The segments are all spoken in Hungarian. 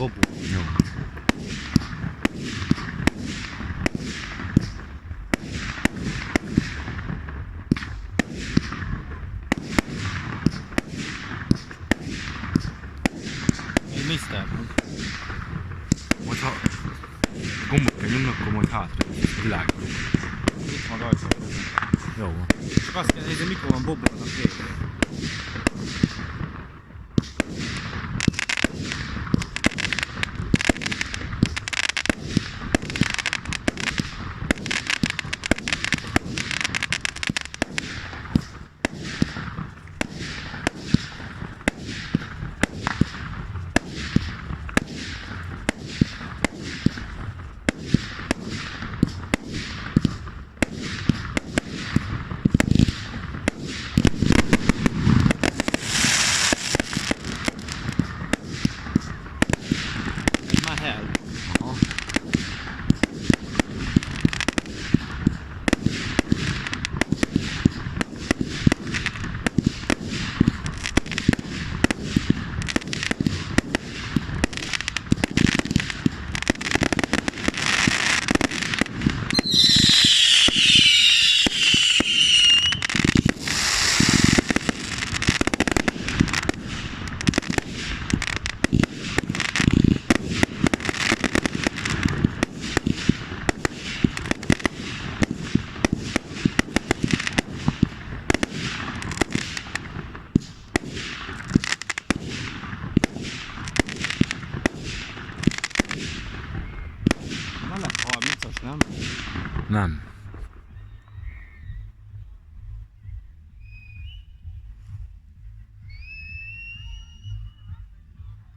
Bobó. Jó. Még Mr. Majd ha gombot kell nyomni, akkor majd hátra világos. Itt van rajta. Jó van. Csak azt kell nézni, mikor van Bobónak vége. Nem?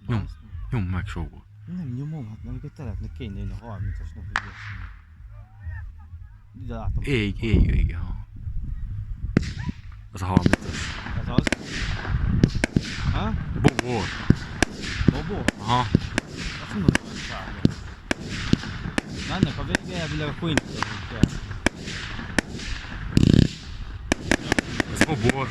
Nem. Nyom meg sógol. Nem nyomom, hát nem, hogy te lehetne kéne én a 30-asnak, hogy ilyesmi. Ide látom. Ég, ha. Az a 30-as. Ez az? Ha? Bobó. Bobó? Aha. Azt mondom, hogy sárga. Na ennek a vége elvileg a quintot kell. Ez bobó.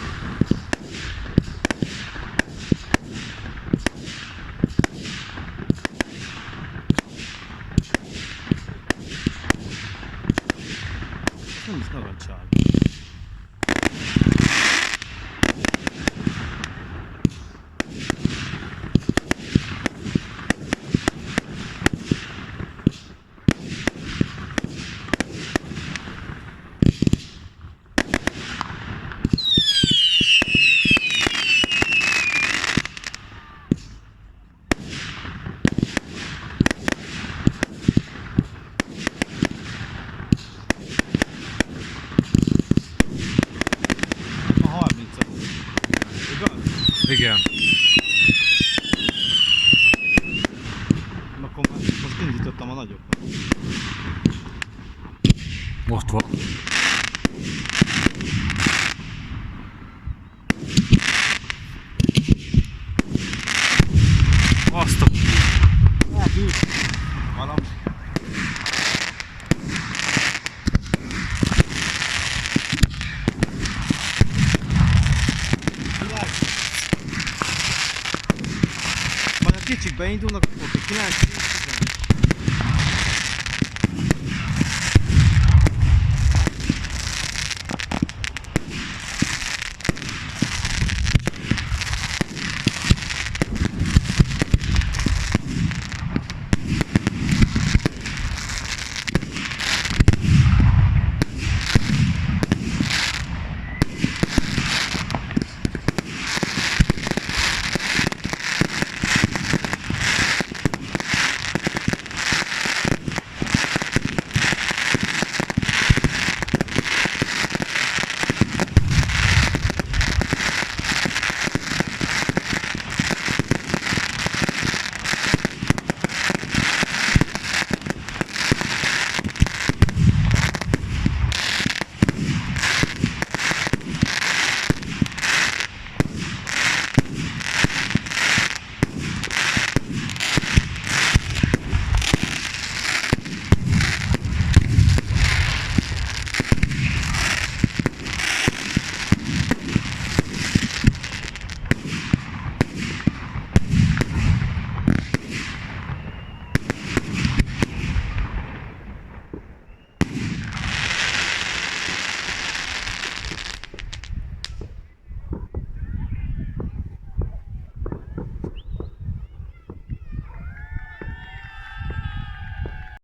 Nem is narancssárga. Igen. Akkor most indítottam a nagyokat. Most van. Azt a... Elbűt! Valami. Kicsik beindulnak, akkor 9